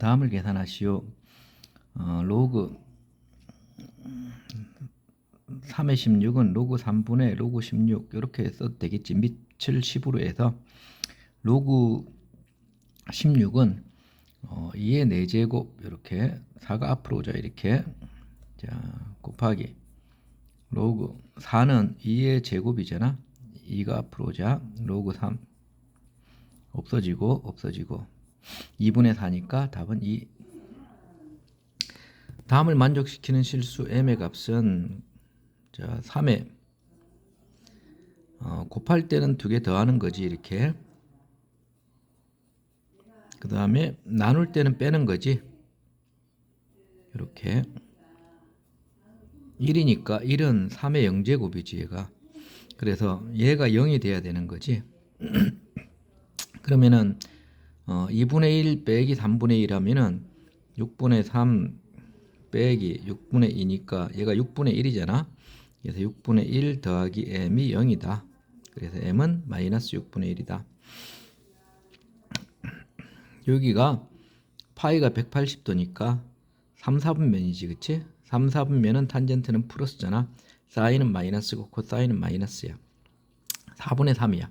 다음을 계산하시오. 로그 3의 16은 로그 3분의 로그 16 이렇게 써도 되겠지. 밑을 10으로 해서 로그 16은 2의 4제곱 이렇게 4가 앞으로 오자 이렇게. 자, 곱하기 로그 4는 2의 제곱이잖아. 2가 앞으로 오자 로그 3 없어지고 2분의 4니까 답은 2. 다음을 만족시키는 실수 m의 값은 자 3에 곱할 때는 2개 더하는 거지 이렇게. 그 다음에 나눌 때는 빼는 거지 이렇게. 1이니까 1은 3의 0제곱이지 얘가. 그래서 얘가 0이 돼야 되는 거지. 그러면은 2분의 1 빼기 3분의 1 하면은 6분의 3 빼기 6분의 2니까 얘가 6분의 1이잖아. 그래서 6분의 1 더하기 m이 0이다. 그래서 m은 마이너스 6분의 1이다. 여기가 파이가 180도니까 3, 4분면이지 그치? 3, 4분면은 탄젠트는 플러스잖아. 사인은 마이너스고 코사인은 마이너스야. 4분의 3이야.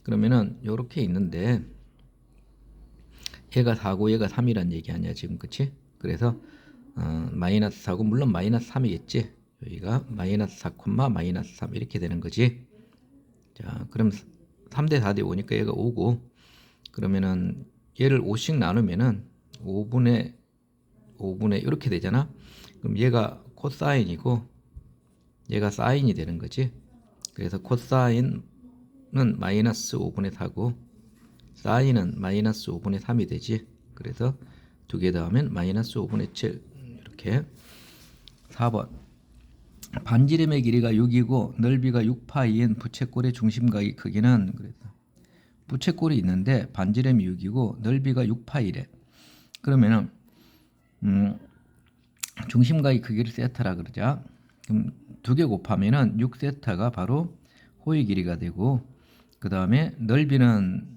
그러면은 요렇게 있는데 얘가 4고 얘가 3이란 얘기 아니야 지금 그치? 그래서 마이너스 4고 물론 마이너스 3이겠지. 여기가 마이너스 4, 마이너스 3 이렇게 되는 거지. 자, 그럼 3대 4대 5니까 얘가 5고 그러면은 얘를 5씩 나누면은 5분의 이렇게 되잖아. 그럼 얘가 코사인이고 얘가 사인이 되는 거지. 그래서 코사인은 마이너스 5분의 4고 사인은 마이너스 5분의 3이 되지. 그래서 두 개 더하면 마이너스 5분의 7 이렇게. 4번 반지름의 길이가 6이고 넓이가 6파이인 부채꼴의 중심각의 크기는 그래서 부채꼴이 있는데 반지름이 6이고 넓이가 6파이래. 그러면은 중심각의 크기를 세타라 그러자. 그럼 두 개 곱하면은 6세타가 바로 호의 길이가 되고 그 다음에 넓이는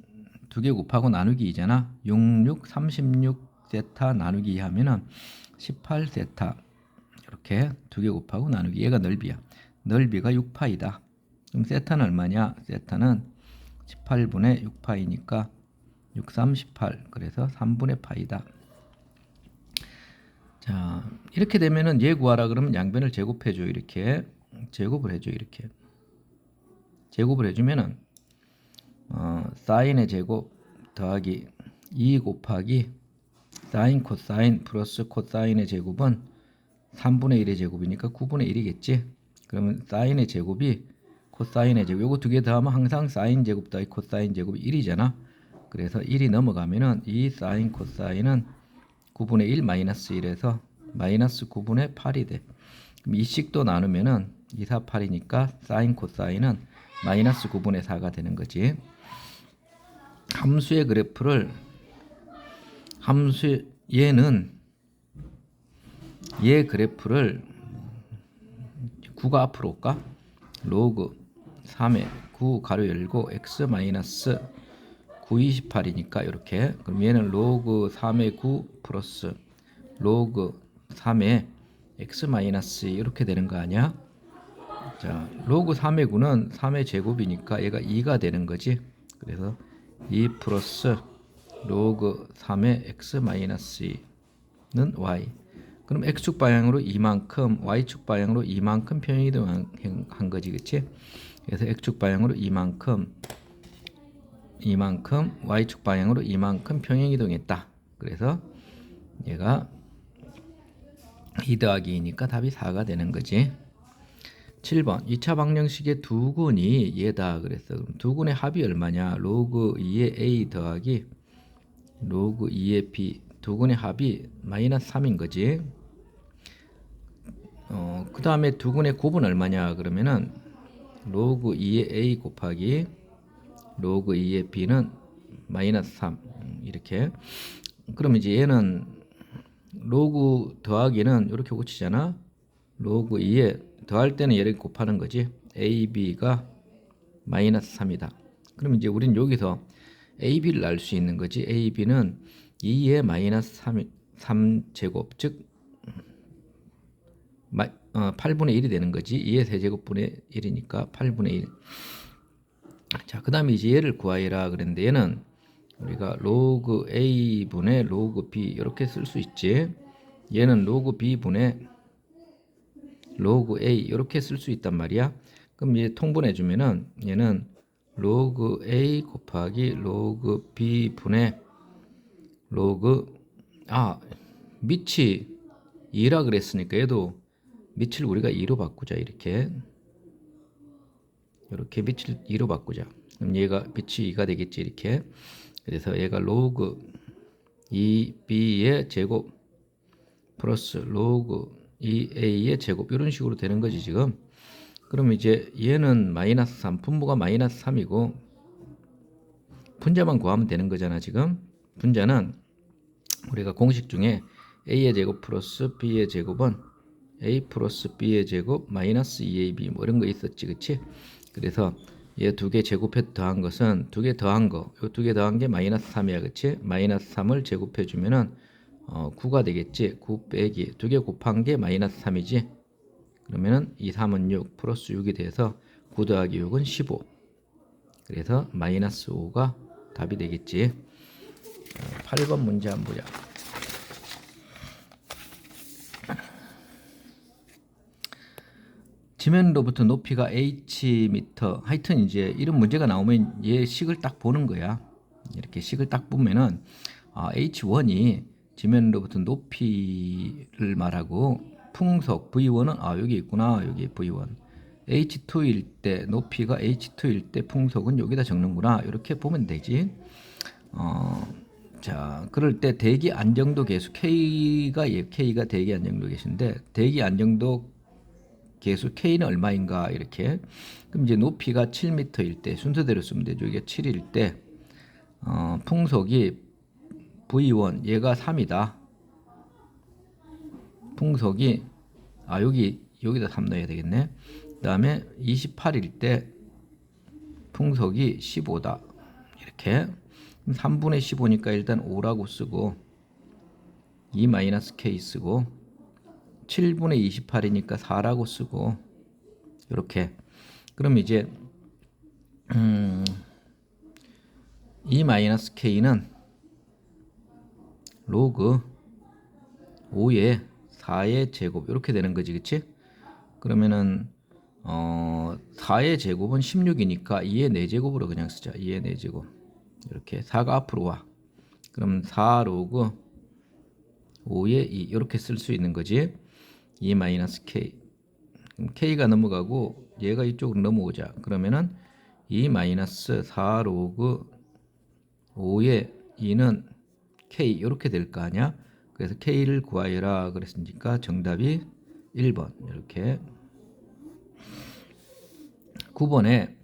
두 개 곱하고 나누기 2잖아. 6, 36세타 나누기 2 하면은 18세타 이렇게 두 개 곱하고 나누기 얘가 넓이야. 넓이가 6파이다. 그럼 세타는 얼마냐? 세타는 18분의 6파이니까 6, 3, 18 그래서 3분의 파이다. 자 이렇게 되면은 얘 구하라 그러면 양변을 제곱해줘 이렇게. 제곱을 해줘 이렇게. 제곱을 해주면은 사인의 제곱 더하기 2 곱하기 사인 코사인 플러스 코사인의 제곱은 3분의 1의 제곱이니까 9분의 1이겠지. 그러면 사인의 제곱이 코사인의 제곱 요거 두 개 더하면 항상 사인 제곱 더하기 코사인 제곱이 1이잖아. 그래서 1이 넘어가면은 이 사인 코사인은 9분의 1 마이너스 1에서 마이너스 9분의 8이 돼. 그럼 이 식도 나누면은 2, 4, 8이니까 사인 코사인은 마이너스 9분의 4가 되는 거지. 함수의 그래프를 얘 그래프를 9가 앞으로 올까? 로그 3에 9 가로 열고 x 마이너스 9, 28이니까 이렇게. 그럼 얘는 로그 3의 9 플러스 로그 3의 x 마이너스 이렇게 되는 거 아니야? 자, 로그 3의 9는 3의 제곱이니까 얘가 2가 되는 거지. 그래서 2 플러스 로그 3의 x 마이너스 2는 y. 그럼 x축 방향으로 이만큼, y축 방향으로 이만큼 평행이동한 거지, 그치? 그래서 x축 방향으로 이만큼, y축 방향으로 이만큼 평행이동했다. 그래서 얘가 2 더하기 2니까 답이 4가 되는 거지. 7번 2차 방정식의 두근이 얘다 그랬어. 그럼 두근의 합이 얼마냐? 로그 2의 a 더하기 로그 2의 b. 두근의 합이 마이너스 3인 거지. 그 다음에 두근의 곱은 얼마냐? 그러면은 로그 2의 a 곱하기 로그 2의 b는 마이너스 3 이렇게. 그럼 이제 얘는 로그 더하기는 이렇게 고치잖아. 로그 2에 더할 때는 얘를 곱하는 거지. ab가 마이너스 3이다. 그럼 이제 우린 여기서 ab를 알 수 있는 거지. ab는 2의 마이너스 3제곱 즉 8분의 1이 되는 거지. 2의 세제곱분의 1이니까 8분의 1. 자, 그 다음에 이제 얘를 구하여라 그랬는데 얘는 우리가 로그 A분의 로그 B 이렇게 쓸 수 있지. 얘는 로그 B분의 로그 A 이렇게 쓸 수 있단 말이야. 그럼 얘 통분해 주면은 얘는 로그 A 곱하기 로그 B분의 로그 밑이 2라 그랬으니까 얘도 밑을 우리가 2로 바꾸자. 이렇게 밑을 2로 바꾸자. 그럼 얘가 밑이 2가 되겠지. 이렇게. 그래서 얘가 로그 2b의 제곱 플러스 로그 2a의 제곱 이런 식으로 되는 거지 지금. 그럼 이제 얘는 마이너스 3, 분모가 마이너스 3이고 분자만 구하면 되는 거잖아 지금. 분자는 우리가 공식 중에 a의 제곱 플러스 b의 제곱은 a 플러스 b의 제곱 마이너스 2ab 뭐 이런 거 있었지, 그치? 그래서 얘 두 개 제곱해 더한 것은 두 개 더한 거, 요 두 개 더한 게 마이너스 3이야, 그치? 마이너스 3을 제곱해 주면은 9가 되겠지. 9 빼기 두 개 곱한 게 마이너스 3이지. 그러면은 2, 3은 6 플러스 6이 돼서 9 더하기 6은 15. 그래서 마이너스 5가 답이 되겠지. 8번 문제 한번 보자. 지면으로부터 높이가 h미터. 하여튼 이제 이런 문제가 나오면 얘 식을 딱 보는 거야. 이렇게 식을 딱 보면은 h1이 지면으로부터 높이를 말하고 풍속 v1은 여기 있구나. 여기 v1. h2일 때 높이가 h2일 때 풍속은 여기다 적는구나. 이렇게 보면 되지. 자, 그럴 때 대기 안정도 계수 K가 대기 안정도 계수인데 대기 안정도 계수 K는 얼마인가 이렇게. 그럼 이제 높이가 7m일 때 순서대로 쓰면 되죠. 이게 7일 때 풍속이 V1 얘가 3이다. 풍속이 여기다 3 넣어야 되겠네. 그다음에 28일 때 풍속이 15다. 이렇게. 3분의 15니까 일단 5라고 쓰고 2-K 쓰고 7분의 28이니까 4라고 쓰고 이렇게. 그럼 이제 2-K는 로그 5의 4의 제곱 이렇게 되는 거지, 그치? 그러면은 4의 제곱은 16이니까 2의 4제곱으로 그냥 쓰자. 2의 4제곱 이렇게. 4가 앞으로 와. 그럼 4 로그 5의 2 이렇게 쓸 수 있는 거지. 2-K. 그럼 K가 넘어가고 얘가 이쪽으로 넘어오자. 그러면은 2-4 로그 5의 2는 K 이렇게 될 거 아니야. 그래서 K를 구하여라 그랬으니까 정답이 1번. 이렇게. 9번에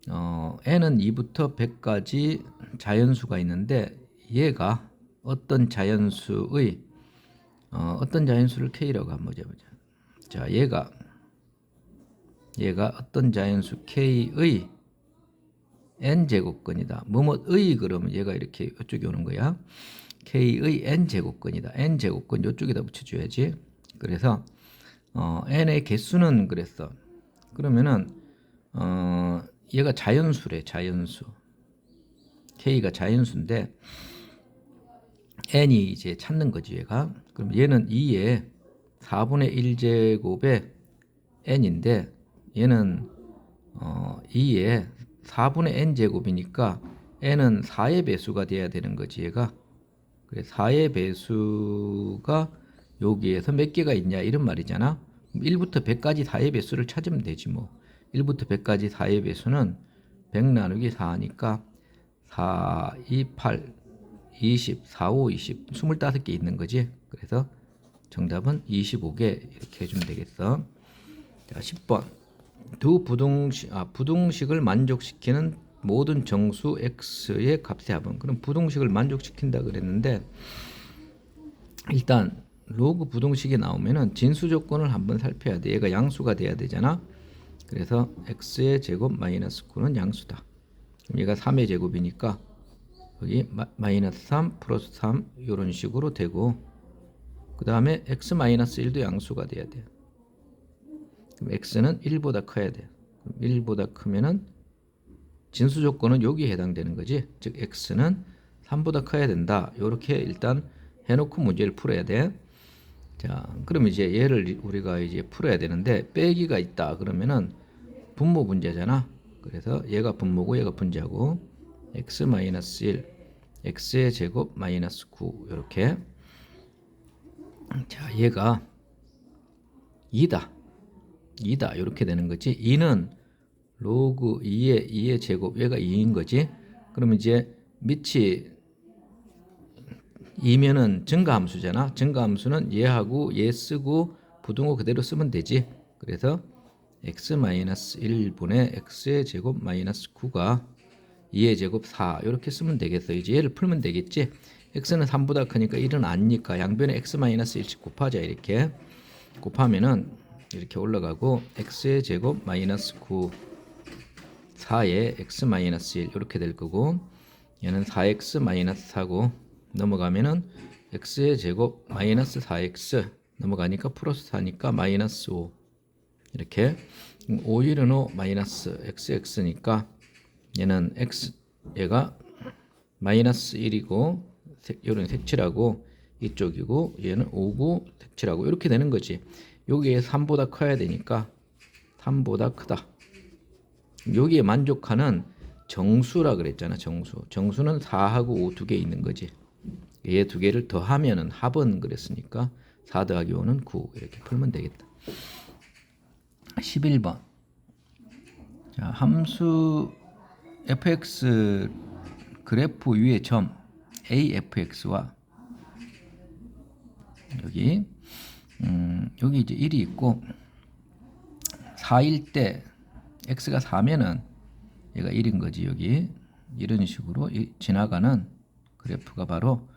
n은 2부터 100까지 자연수가 있는데 얘가 어떤 자연수의 어떤 자연수를 K라고 한번 해보자. 자, 얘가 어떤 자연수 K의 n제곱근이다. 뭐뭐의 그러면 얘가 이렇게 이쪽에 오는 거야. K의 n제곱근이다. n제곱근 이쪽에다 붙여줘야지. 그래서 n의 개수는 그랬어. 그러면은 얘가 자연수래. 자연수. K가 자연수인데 n이 이제 찾는 거지 얘가. 그럼 얘는 2의 4분의 1제곱의 n인데 얘는 2의 4분의 n제곱이니까 n은 4의 배수가 돼야 되는 거지 얘가. 그래서 4의 배수가 여기에서 몇 개가 있냐 이런 말이잖아. 1부터 100까지 4의 배수를 찾으면 되지 뭐. 1부터 100까지 4의 배수는 100 나누기 4니까 4, 2, 8, 20, 4, 5, 20, 25개 있는 거지. 그래서 정답은 25개 이렇게 해주면 되겠어. 자, 10번. 부등식을 만족시키는 모든 정수 x의 값의 합은. 그럼 부등식을 만족시킨다 그랬는데 일단 로그 부등식이 나오면은 진수 조건을 한번 살펴야 돼. 얘가 양수가 돼야 되잖아. 그래서 x의 제곱 마이너스 9는 양수다. 그럼 얘가 3의 제곱이니까 여기 마이너스 3 플러스 3 이런 식으로 되고, 그 다음에 x 마이너스 1도 양수가 돼야 돼요. 그럼 x는 1보다 커야 돼요. 1보다 크면은 진수 조건은 여기에 해당되는 거지. 즉 x는 3보다 커야 된다. 이렇게 일단 해놓고 문제를 풀어야 돼. 자, 그럼 이제 얘를 우리가 이제 풀어야 되는데, 빼기가 있다 그러면은 분모 문제잖아. 그래서 얘가 분모고 얘가 분자고, x 마이너스 1, x의 제곱 마이너스 9 이렇게. 자, 얘가 2다. 이렇게 되는 거지. 2는 로그 2의 제곱, 얘가 2인 거지. 그러면 이제 밑이 2면은 증가함수잖아. 증가함수는 얘하고 얘 쓰고 부등호 그대로 쓰면 되지. 그래서 x-1분의 x의 제곱 마이너스 9가 2의 제곱 4 이렇게 쓰면 되겠어. 이제 얘를 풀면 되겠지. x는 3보다 크니까 1은 아니니까 양변에 x-1씩 곱하자. 이렇게 곱하면은 이렇게 올라가고, x의 제곱 마이너스 9 4에 x-1 이렇게 될 거고, 얘는 4x-4고 넘어가면은 x의 제곱 마이너스 4x 넘어가니까 플러스 4니까 마이너스 5 이렇게. 5, 1은 5 마이너스 xx니까 얘는 얘가 마이너스 1이고 요런 색칠하고 이쪽이고, 얘는 5고 색칠하고 이렇게 되는 거지. 여기에 3보다 커야 되니까 3보다 크다. 여기에 만족하는 정수라 그랬잖아. 정수는 4하고 5 두 개 있는 거지. 얘 두 개를 더하면은 합은 그랬으니까 4 더하기 5는 9 이렇게 풀면 되겠다. 11번. 자, 함수 fx 그래프 위의 점 afx와 여기 이제 1이 있고, 4일 때 x가 4면은 얘가 1인 거지. 여기 이런 식으로 지나가는 그래프가 바로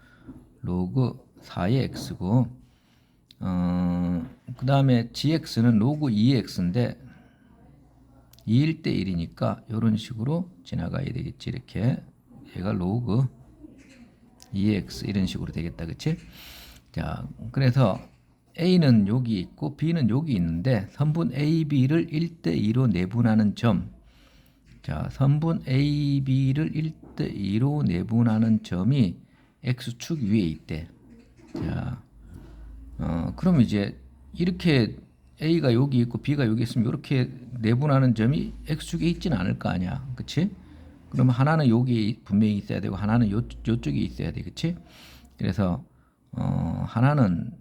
로그 4의 x고, 그 다음에 gx는 로그 2의 x인데 2일 때 1이니까 이런 식으로 지나가야 되겠지. 이렇게 얘가 로그 2의 x 이런 식으로 되겠다. 그치? 자, 그래서 A는 여기 있고 B는 여기 있는데 선분 AB를 1대2로 내분하는 점. 자, 선분 AB를 1대2로 내분하는 점이 X축 위에 있대. 자, 그럼 이제 이렇게 A가 여기 있고 B가 여기 있으면 이렇게 내분하는 점이 X축에 있지는 않을 거 아니야. 그치? 그러면 하나는 여기 분명히 있어야 되고 하나는 요쪽에 있어야 돼. 그치? 그래서 하나는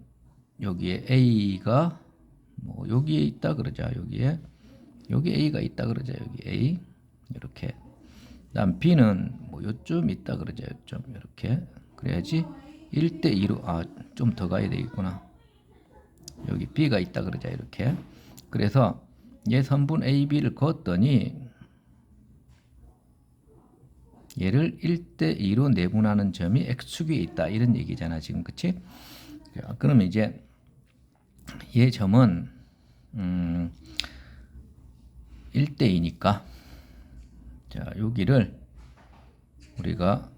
여기에 A가 뭐 여기에 있다 그러자. 여기 A가 있다 그러자. 여기 A 이렇게. 그다음 B는 뭐 요쯤 있다 그러자. 요쯤 이렇게. 그래야지 1대2로 좀 더 가야 되겠구나. 여기 B가 있다 그러자. 이렇게. 그래서 얘 선분 AB를 그었더니 얘를 1대2로 내분하는 점이 X축 위에 있다. 이런 얘기잖아. 지금 그치? 그러면 이제 얘 점은 1대2니까 자, 여기를 우리가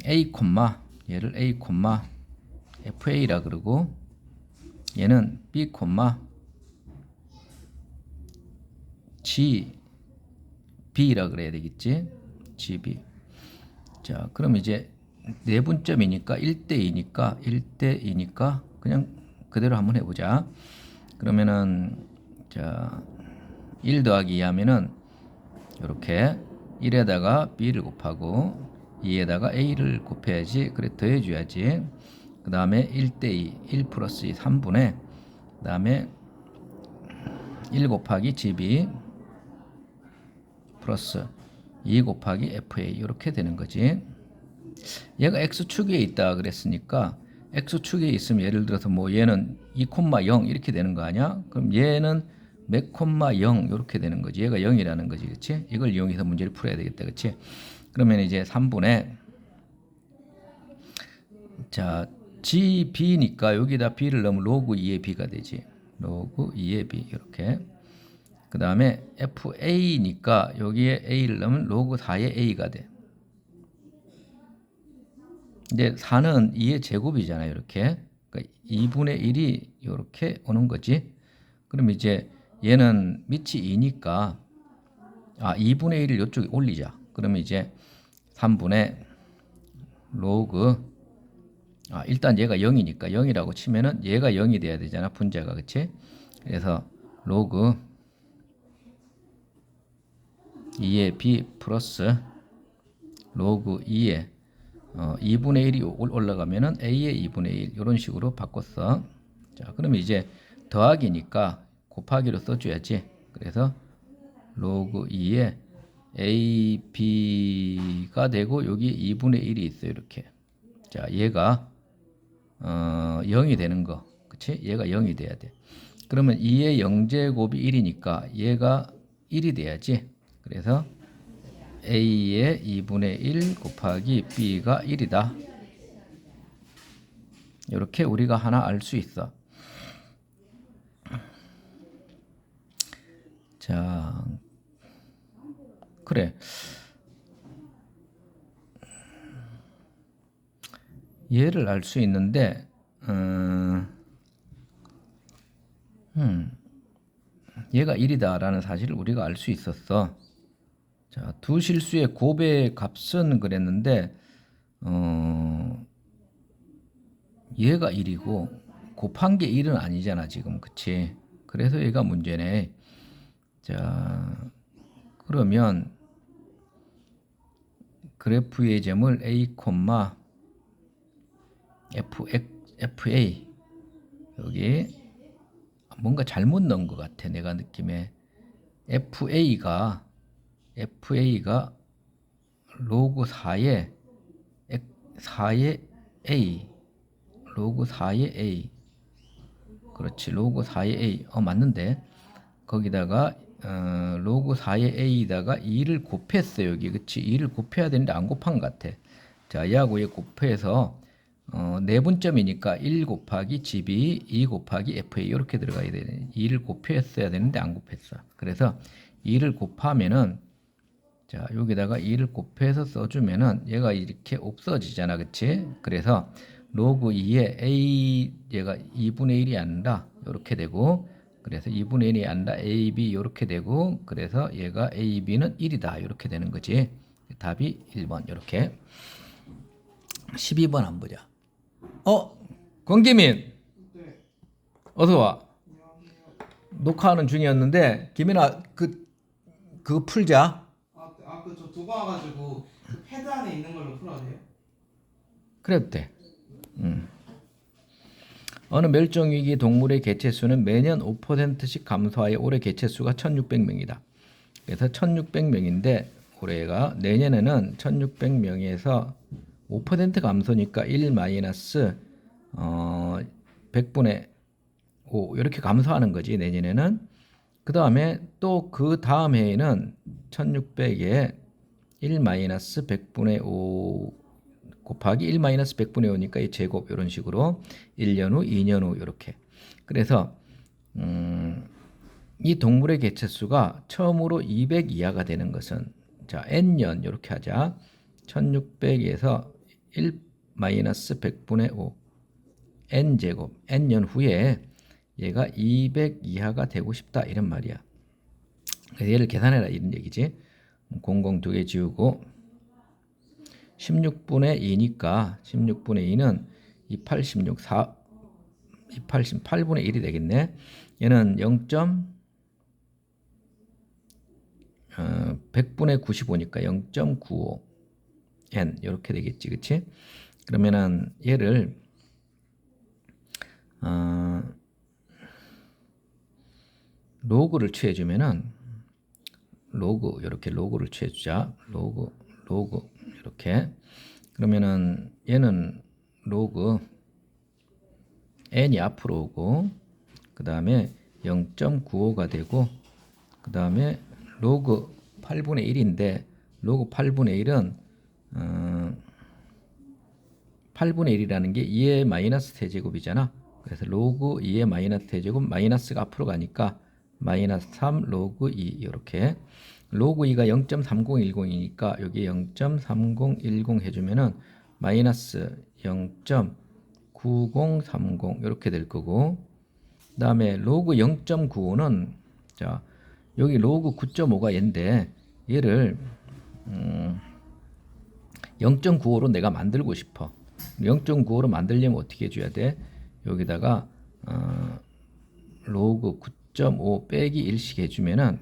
A, 얘를 A, FA라 그러고, 얘는 B, GB라 그래야 되겠지. GB. 자, 그럼 이제 내분점이니까 1대2니까 그냥 그대로 한번 해보자. 그러면은 자, 1 더하기 2 하면은 이렇게 1에다가 B를 곱하고 2에다가 A를 곱해야지. 그래 더해줘야지. 그 다음에 1대2 1 플러스 2 3분의 그 다음에 1 곱하기 GB 플러스 2 곱하기 FA 이렇게 되는 거지. 얘가 X축에 있다 그랬으니까 X축에 있으면 예를 들어서 뭐 얘는 2,0 이렇게 되는 거 아니야? 그럼 얘는 몇 콤마 0 이렇게 되는 거지. 얘가 0이라는 거지. 그치? 이걸 이용해서 문제를 풀어야 되겠다. 그치? 그러면 이제 3분의 자, GB니까 여기다 B를 넣으면 로그 2의 B가 되지. 로그 2의 B 이렇게. 그 그 다음에 FA니까 여기에 A를 넣으면 로그 4의 A가 돼. 이제 4는 2의 제곱이잖아요. 이렇게. 그러니까 2분의 1이 이렇게 오는 거지. 그럼 이제 얘는 밑이 2니까 2분의 1을 이쪽에 올리자. 그러면 이제 3분의 로그 일단 얘가 0이니까 0이라고 치면은 얘가 0이 돼야 되잖아. 분자가. 그치? 그래서 로그 2의 b 플러스 로그 2의 2분의 1이 올라가면은 a의 2분의 1 이런 식으로 바꿨어. 자, 그러면 이제 더하기니까 곱하기로 써줘야지. 그래서 로그 2의 a, b가 되고 여기 2분의 1이 있어요. 이렇게. 자, 얘가 0이 되는 거. 그치? 얘가 0이 돼야 돼. 그러면 2의 0제곱이 1이니까 얘가 1이 돼야지. 그래서 a의 2분의 1 곱하기 b가 1이다. 이렇게 우리가 하나 알 수 있어. 자, 그래. 얘를 알 수 있는데, 얘가 1이다라는 사실을 우리가 알 수 있었어. 자, 두 실수의 곱의 값은 그랬는데, 얘가 1이고 곱한 게 1은 아니잖아 지금. 그치? 그래서 얘가 문제네. 자, 그러면 그래프의 점을 a, FA 여기 뭔가 잘못 넣은 것 같아. 내가 느낌에 FA가 로그 4의 A 로그 4의 A 그렇지. 로그 4의 A 맞는데 거기다가 로그 4의 A에다가 2를 곱했어. 여기. 그치? 2를 곱해야 되는데 안 곱한 것 같아. 자, 얘하고 얘 곱해서 내분점이니까 1 곱하기 GB 2 곱하기 FA 이렇게 들어가야 되네. 2를 곱했어야 되는데 안 곱했어. 그래서 2를 곱하면은 자, 여기다가 2를 곱해서 써주면은 얘가 이렇게 없어지잖아. 그치? 그래서 로그 2에 A 얘가 2분의 1이 아니라 이렇게 되고 그래서 2분의 1이 아니라 AB 이렇게 되고 그래서 얘가 AB는 1이다. 이렇게 되는 거지. 답이 1번 이렇게. 12번 한번 보자. 권기민. 네, 어서 와. 안녕하세요. 녹화하는 중이었는데 기민아 그거 풀자. 저 두고 와가지고 그 패드 안에 있는 걸로 풀어야 돼요? 그래도 돼. 어느 멸종위기 동물의 개체수는 매년 5%씩 감소하여 올해 개체수가 1600명이다. 그래서 1600명인데 올해가 내년에는 1600명에서 5% 감소니까 1 마이너스 100분의 5 이렇게 감소하는 거지 내년에는. 그 다음에 또 그 다음 해에는 1600에 1 마이너스 100분의 5 곱하기 1 마이너스 100분의 5니까 이 제곱 이런 식으로 1년 후, 2년 후 이렇게. 그래서 이 동물의 개체수가 처음으로 200 이하가 되는 것은 자 n년 이렇게 하자. 1600에서 1 마이너스 100분의 5 n제곱 n년 후에 얘가 200 이하가 되고 싶다 이런 말이야. 그래서 얘를 계산해라 이런 얘기지. 00 두 개 지우고 16분의 2니까 16분의 2는 286 288분의 1이 되겠네. 얘는 0. 100분의 95니까 0.95 n 이렇게 되겠지. 그치? 그러면은 얘를 로그를 취해주면은 로그 이렇게 로그를 취해주자. 로그 이렇게 그러면은 얘는 로그 n이 앞으로 오고 그 다음에 0.95가 되고 그 다음에 로그 8분의 1인데 로그 8분의 1은 8분의 1이라는 게 2의 마이너스 대제곱이잖아. 그래서 로그 2의 마이너스 대제곱 마이너스가 앞으로 가니까 마이너스 3 로그 2 이렇게 로그 2가 0.3010이니까 여기 0.3010 해주면은 마이너스 0.9030 이렇게 될 거고 그 다음에 로그 0.95는 자 여기 로그 9.5가 얘인데 얘를 0.95로 내가 만들고 싶어. 0.95로 만들려면 어떻게 해줘야 돼? 여기다가 로그 9.5 빼기 1씩 해주면은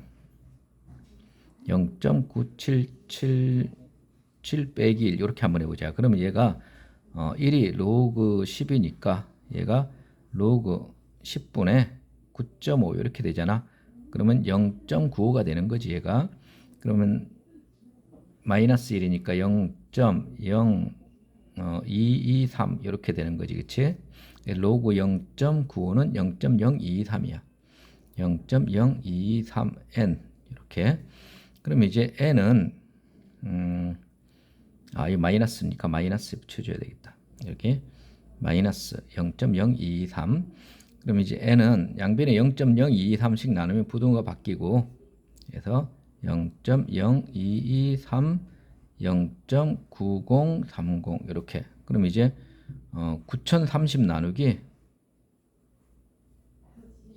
0.9777 빼기 1 이렇게 한번 해보자. 그러면 얘가 1이 로그 10이니까 얘가 로그 10분의 9.5 이렇게 되잖아. 그러면 0.95가 되는 거지 얘가. 그러면 마이너스 1이니까 0.0223 이렇게 되는 거지, 그치? 로그 0.95는 0.0223이야. 0.0223n 이렇게. 그럼 이제 n은 이 마이너스니까 마이너스 붙여줘야 되겠다. 이렇게 마이너스 0.0223. 그럼 이제 n은 양변에 0.0223씩 나누면 부등호가 바뀌고 그래서 0.0223 0.9030 이렇게. 그럼 이제 9030 나누기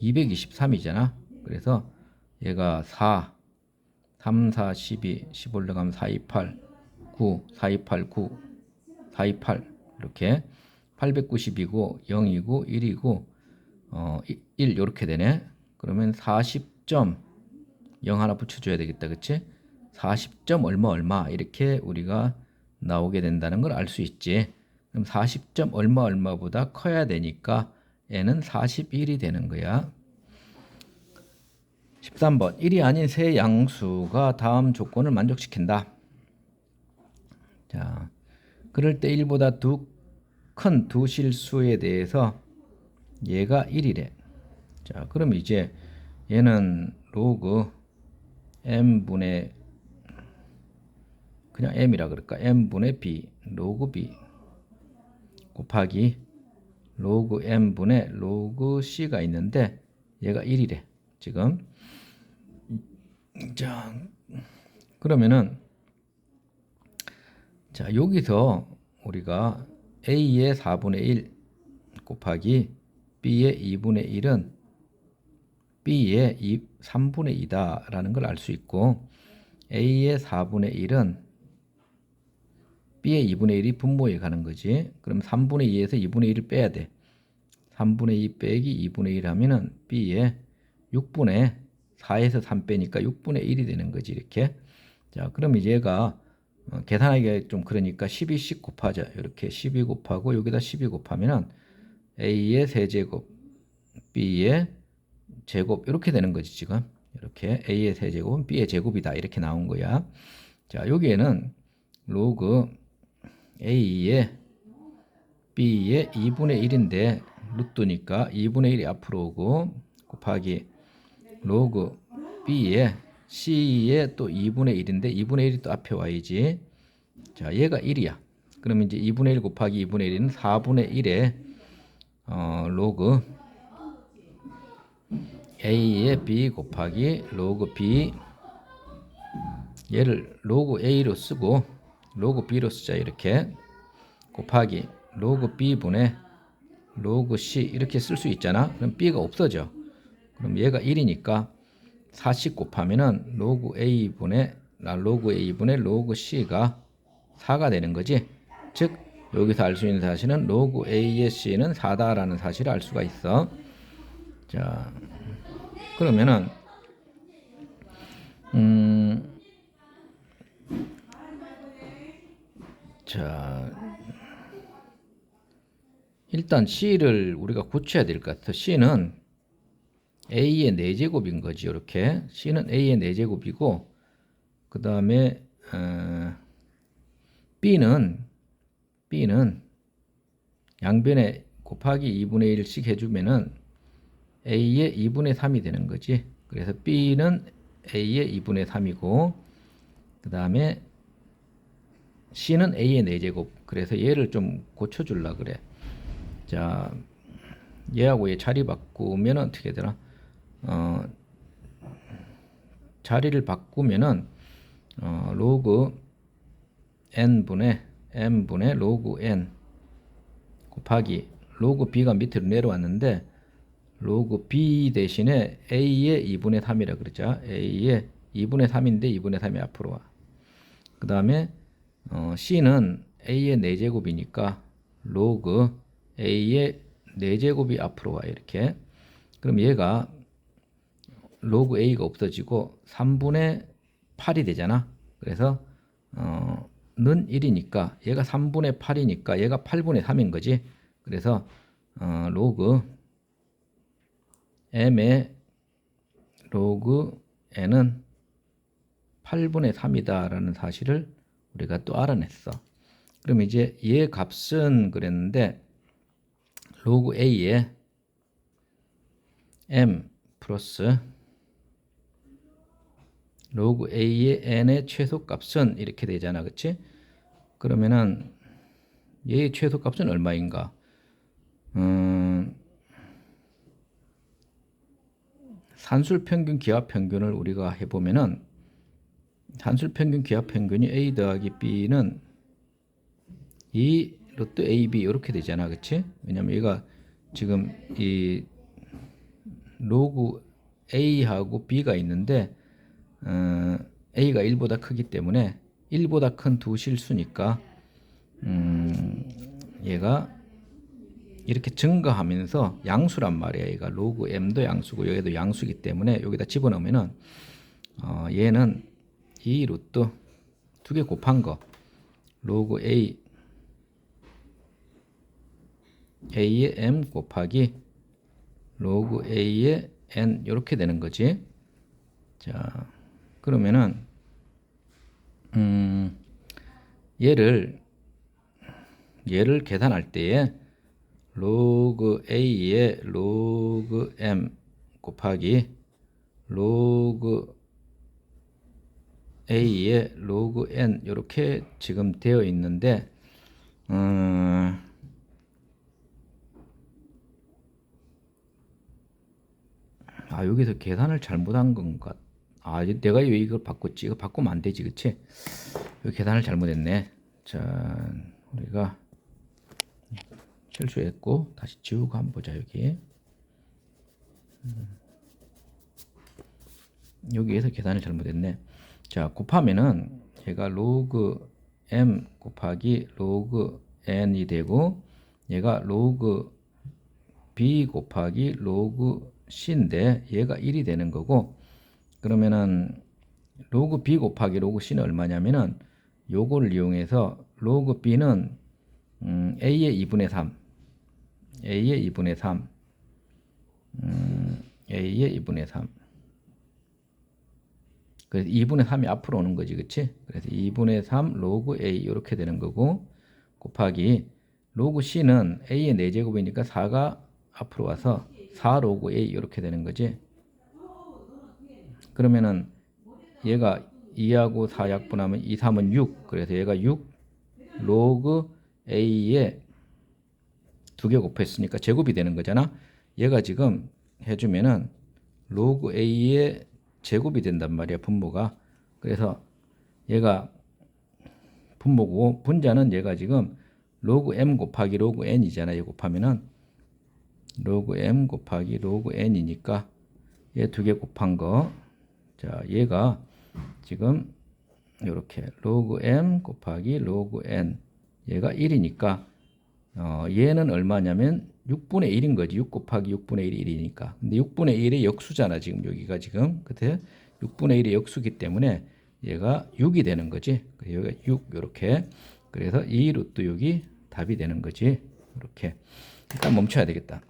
223이잖아. 그래서 얘가 4 3 4 12 10 올라가면 428 9 428 9 428 이렇게 890이고 0이고 1이고 1 이렇게 되네. 그러면 40점 0 하나 붙여줘야 되겠다, 그치? 40점 얼마 이렇게 우리가 나오게 된다는 걸 알 수 있지. 그럼 40점 얼마보다 커야 되니까 n은 41이 되는 거야. 13번 1이 아닌 세 양수가 다음 조건을 만족시킨다. 자, 그럴 때 1보다 큰 두 실수에 대해서 얘가 1이래. 자, 그럼 이제 얘는 로그 m분의 그냥 m이라 그럴까? m분의 b 로그 b 곱하기 로그 m분의 로그 c가 있는데 얘가 1이래 지금. 자, 그러면은 자 여기서 우리가 a의 4분의 1 곱하기 b의 2분의 1은 b의 3분의 2다 라는 걸 알 수 있고 a의 4분의 1은 b의 2분의 1이 분모에 가는 거지. 그럼 3분의 2에서 2분의 1을 빼야 돼. 3분의 2 빼기 2분의 1 하면은 b의 6분의 4에서 3 빼니까 6분의 1이 되는 거지 이렇게. 자, 그럼 이제 얘가 계산하기가 좀 그러니까 12씩 곱하자. 이렇게 12 곱하고 여기다 12 곱하면은 a의 세제곱 b의 제곱 이렇게 되는 거지 지금. 이렇게 a의 세제곱은 b의 제곱이다 이렇게 나온 거야. 자, 여기에는 로그 a의 b의 2분의 1인데 루트니까 2분의 1이 앞으로 오고 곱하기 로그 b의 c의 또 2분의 1인데 2분의 1이 또 앞에 와야지. 자, 얘가 1이야. 그러면 이제 2분의 1 곱하기 2분의 1은 4분의 1에 로그 a의 b 곱하기 로그 b 얘를 로그 a로 쓰고 로그 b로 쓰자 이렇게 곱하기 로그 b분의 로그 c 이렇게 쓸 수 있잖아. 그럼 b가 없어져. 그럼 얘가 1이니까 4씩 곱하면은 로그 a분의 로그 c가 4가 되는 거지. 즉 여기서 알 수 있는 사실은 로그 a의 c는 4다라는 사실을 알 수가 있어. 자, 그러면은 자, 일단 c를 우리가 고쳐야 될 것 같아. c는 a의 4제곱인 거지. 이렇게 c는 a의 4제곱이고 그 다음에 b는 양변에 곱하기 2분의 1씩 해주면은 a의 2분의 3이 되는 거지. 그래서 b는 a의 2분의 3이고 그 다음에 c는 a의 4제곱. 그래서 얘를 좀 고쳐줄라 그래. 자, 얘하고 얘 자리 바꾸면 어떻게 되나? 자리를 바꾸면은 로그 n분의 m분의 로그 n 곱하기 로그 b가 밑으로 내려왔는데 로그 b 대신에 a의 2분의 3이라 그러죠. a의 2분의 3인데 2분의 3이 앞으로 와. 그 다음에 c는 a의 4제곱이니까 로그 a의 4제곱이 앞으로 와. 이렇게. 그럼 얘가 로그 a가 없어지고 3분의 8이 되잖아. 그래서 는 1이니까 얘가 3분의 8이니까 얘가 8분의 3인 거지. 그래서 로그 m의 로그 n은 8분의 3이다 라는 사실을 우리가 또 알아냈어. 그럼 이제 얘 값은 그랬는데 로그 a의 m 플러스 로그 a의 n의 최소값은 이렇게 되잖아. 그치? 그러면은 얘의 최소값은 얼마인가? 산술평균 기하평균을 우리가 해보면은 산술평균 기하평균이 a 더하기 b는 2 루트 ab 이렇게 되잖아. 그치? 왜냐면 얘가 지금 이 로그 a하고 b가 있는데 a가 1보다 크기 때문에 1보다 큰 두 실수니까 얘가 이렇게 증가하면서 양수란 말이야. 얘가 로그 m도 양수고 여기도 양수기 때문에 여기다 집어넣으면은 얘는 이 루트 두 개 곱한 거 로그 a의 m 곱하기 로그 a의 n 이렇게 되는 거지. 자, 그러면은 얘를 계산할 때에 로그 a의 로그 m 곱하기 로그 a의 로그 n 이렇게 지금 되어 있는데 여기서 계산을 잘못한 건가? 내가 왜 이걸 바꿨지? 이거 바꾸면 안 되지, 그치? 여기 계산을 잘못했네. 자, 우리가 실수했고 다시 지우고 한번 보자. 여기에서 계산을 잘못했네. 자, 곱하면은 얘가 로그 m 곱하기 로그 n이 되고 얘가 로그 b 곱하기 로그 c인데 얘가 1이 되는 거고, 그러면은 로그 b 곱하기 로그 c는 얼마냐면은 요거를 이용해서 로그 b는 a의 2분의 3 a의 2분의 3 a의 2분의 3 그래서 2분의 3이 앞으로 오는 거지, 그치? 그래서 2분의 3 로그 a 이렇게 되는 거고, 곱하기 로그 c는 a의 4제곱이니까 4가 앞으로 와서 4 로그 a 이렇게 되는 거지. 그러면은 얘가 2하고 4 약분하면 2, 3은 6. 그래서 얘가 6 로그 a에 2개 곱했으니까 제곱이 되는 거잖아. 얘가 지금 해주면은 로그 a의 제곱이 된단 말이야, 분모가. 그래서 얘가 분모고 분자는 얘가 지금 로그 m 곱하기 로그 n이잖아. 얘 곱하면은 로그 m 곱하기 로그 n이니까 얘 2개 곱한 거. 자, 얘가 지금 이렇게 로그 m 곱하기 로그 n 얘가 1이니까 얘는 얼마냐면 6분의 1인 거지. 6 곱하기 6분의 1이 1이니까. 근데 6분의 1의 역수잖아. 지금 여기가 지금. 그때 6분의 1의 역수기 때문에 얘가 6이 되는 거지. 여기가 6 이렇게. 그래서 2 루트 6이 답이 되는 거지. 이렇게. 일단 멈춰야 되겠다.